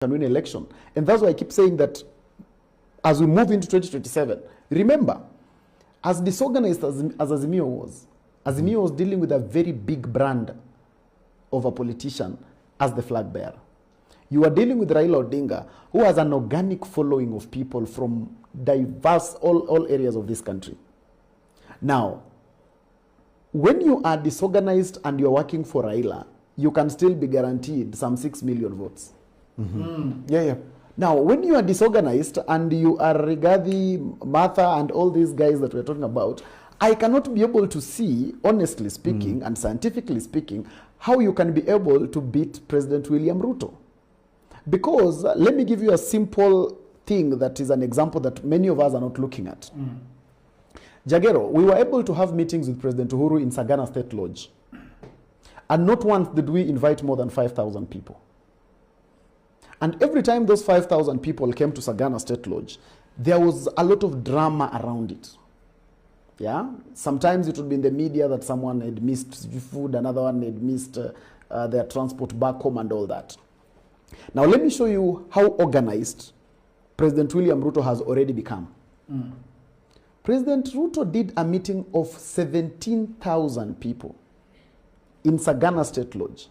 can win election. And that's why I keep saying that as we move into 2027, remember, as disorganized as Azimio was dealing with a very big brand of a politician as the flag bearer. You are dealing with Raila Odinga, who has an organic following of people from diverse, all areas of this country. Now, when you are disorganized and you're working for Raila, you can still be guaranteed some 6 million votes. Yeah. Now, when you are disorganized and you are Rigathi, Martha, and all these guys that we're talking about, I cannot be able to see, honestly speaking and scientifically speaking, how you can be able to beat President William Ruto. Because let me give you a simple thing that is an example that many of us are not looking at. Jagero, we were able to have meetings with President Uhuru in Sagana State Lodge. And not once did we invite more than 5,000 people. And every time those 5,000 people came to Sagana State Lodge, there was a lot of drama around it. Yeah? Sometimes it would be in the media that someone had missed food, another one had missed their transport back home and all that. Now let me show you how organized President William Ruto has already become. President Ruto did a meeting of 17,000 people in Sagana State Lodge.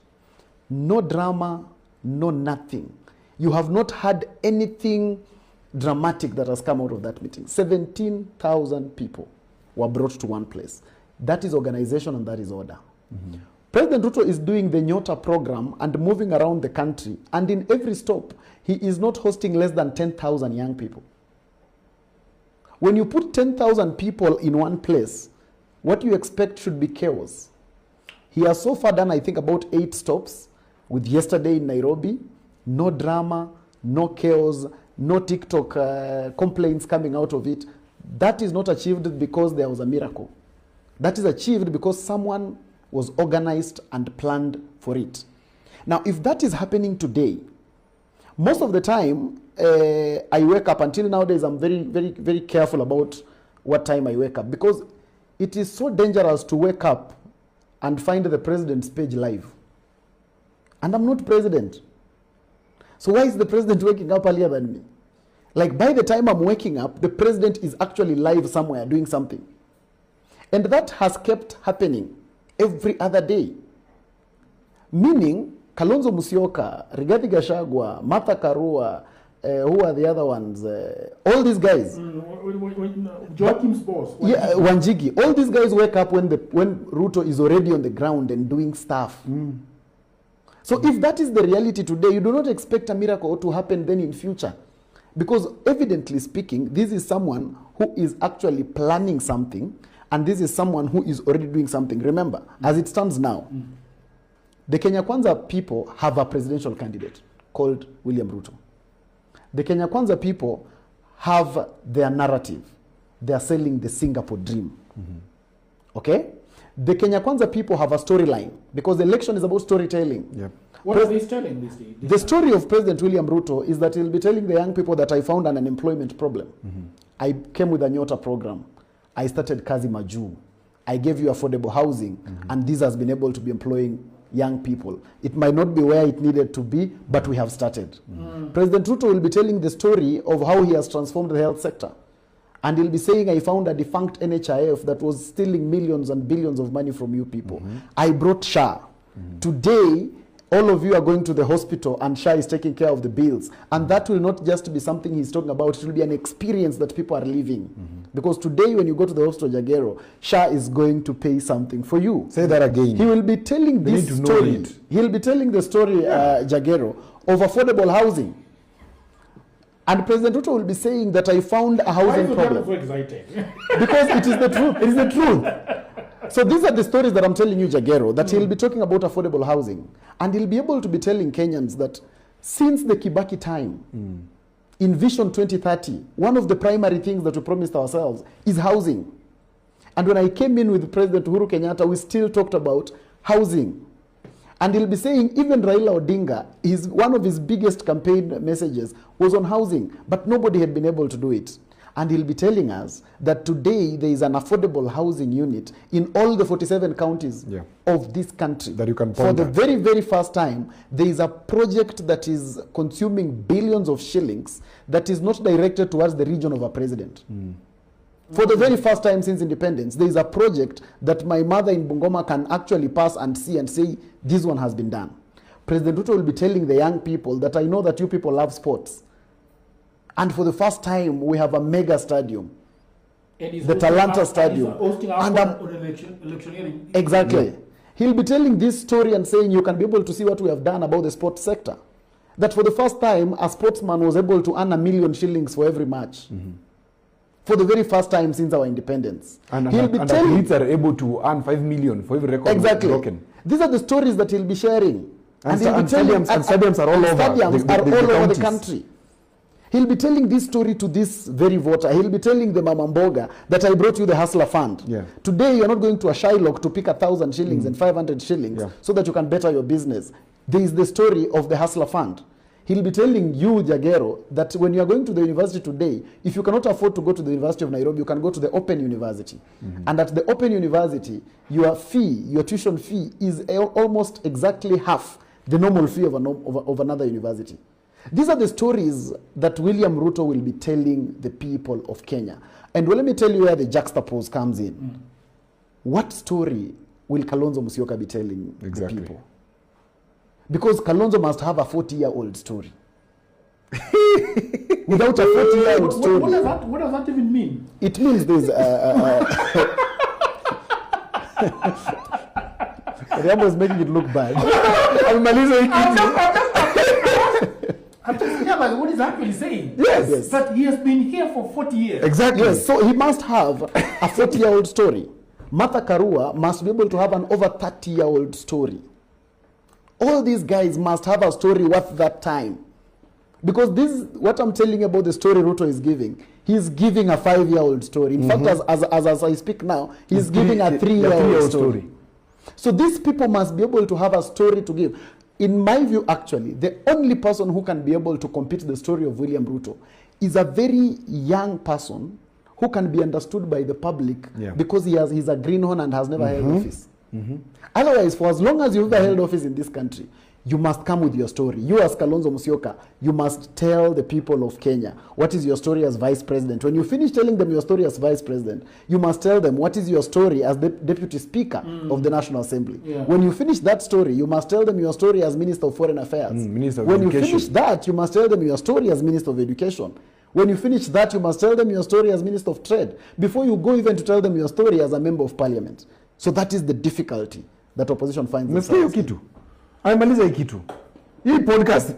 No drama, no nothing. You have not had anything dramatic that has come out of that meeting. 17,000 people were brought to one place. That is organization and that is order. President Ruto is doing the Nyota program and moving around the country. And in every stop, he is not hosting less than 10,000 young people. When you put 10,000 people in one place, what you expect should be chaos. He has so far done, I think, about 8 stops, with yesterday in Nairobi. No drama, no chaos, no TikTok complaints coming out of it. That is not achieved because there was a miracle. That is achieved because someone was organized and planned for it. Now, if that is happening today, most of the time, I wake up, until nowadays, I'm very, very, very careful about what time I wake up, because it is so dangerous to wake up and find the president's page live. And I'm not president. So why is the president waking up earlier than me? Like, by the time I'm waking up, the president is actually live somewhere doing something. And that has kept happening every other day. Meaning, Kalonzo Musyoka, Rigathi Gachagua, Martha Karua, who are the other ones? All these guys. Joachim's boss. Yeah, Wanjigi. All these guys wake up when Ruto is already on the ground and doing stuff. So if that is the reality today, you do not expect a miracle to happen then in future. Because evidently speaking, this is someone who is actually planning something, and this is someone who is already doing something. Remember, as it stands now, the Kenya Kwanza people have a presidential candidate called William Ruto. The Kenya Kwanza people have their narrative. They are selling the Singapore dream. Okay? The Kenya Kwanza people have a storyline, because the election is about storytelling. Yep. What are they telling this day? The story of President William Ruto is that he'll be telling the young people that I found an unemployment problem. I came with a Nyota program. I started Kazi Maju. I gave you affordable housing, and this has been able to be employing young people. It might not be where it needed to be, but we have started. President Ruto will be telling the story of how he has transformed the health sector. And he'll be saying, I found a defunct NHIF that was stealing millions and billions of money from you people. I brought SHA. Today, all of you are going to the hospital and SHA is taking care of the bills. And that will not just be something he's talking about, it will be an experience that people are living. Because today when you go to the hospital, Jagero, SHA is going to pay something for you. Say that again. He will be telling this story. He'll be telling the story, Jagero, of affordable housing. And President Ruto will be saying that I found a housing problem. Why is so exciting? Because it is the truth. It is the truth. So these are the stories that I'm telling you, Jagero, that he'll be talking about affordable housing. And he'll be able to be telling Kenyans that since the Kibaki time, in Vision 2030, one of the primary things that we promised ourselves is housing. And when I came in with President Uhuru Kenyatta, we still talked about housing. And he'll be saying even Raila Odinga, one of his biggest campaign messages was on housing, but nobody had been able to do it. And he'll be telling us that today there is an affordable housing unit in all the 47 counties Yeah. of this country. That you can For point the at. very, very first time, there is a project that is consuming billions of shillings that is not directed towards the region of a president. For the very first time since independence, there is a project that my mother in Bungoma can actually pass and see and say, this one has been done. President Ruto will be telling the young people that I know that you people love sports. And for the first time, we have a mega stadium. And he's The hosting Talanta up- Stadium. and he's hosting up And on electioneering. Exactly. He'll be telling this story and saying you can be able to see what we have done about the sports sector. That for the first time, a sportsman was able to earn 1 million shillings for every match. For the very first time since our independence. And He'll be and telling athletes are able to earn 5 million for every record exactly. broken. These are the stories that he'll be sharing. And he'll be stadiums are all over Stadiums the are all over the counties. country. He'll be telling this story to this very voter. He'll be telling the Mama Mboga that I brought you the Hustler Fund. Yeah. Today you're not going to a Shylock to pick 1,000 shillings and 500 shillings Yeah. so that you can better your business. There is the story of the Hustler Fund. He'll be telling you, Jagero, that when you are going to the university today, if you cannot afford to go to the University of Nairobi, you can go to the Open University. And at the Open University, your fee, your tuition fee, is almost exactly half the normal fee of another university. These are the stories that William Ruto will be telling the people of Kenya. And well, let me tell you where the juxtapose comes in. What story will Kalonzo Musyoka be telling Exactly. the people? Because Kalonzo must have a 40-year-old story. Without a 40-year-old story, What does that even mean? it means there's Riambo is making it look bad. I'm just realizing what he's actually saying. Yes. That he has been here for 40 years. Exactly. Yes, so he must have a 40-year-old story. Martha Karua must be able to have an over 30-year-old story. All these guys must have a story worth that time. Because this, what I'm telling you about the story Ruto is giving, he's giving a 5-year-old story. In fact, as I speak now, he's giving a 3-year-old story. So these people must be able to have a story to give. In my view, actually, the only person who can be able to complete the story of William Ruto is a very young person who can be understood by the public because he's a greenhorn and has never held office. Otherwise, for as long as you've ever held office in this country, you must come with your story. You as Kalonzo Musyoka, you must tell the people of Kenya what is your story as vice president. When you finish telling them your story as vice president, you must tell them what is your story as the deputy speaker of the National Assembly. Yeah. When you finish that story, you must tell them your story as Minister of Foreign Affairs. Minister of When you Education. finish that, you must tell them your story as Minister of Education. When you finish that, you must tell them your story as Minister of Trade before you go even to tell them your story as a member of parliament. So that is the difficulty that opposition finds Umesikia hiyo themselves in. kitu? Amemaliza hii kitu. Hii podcast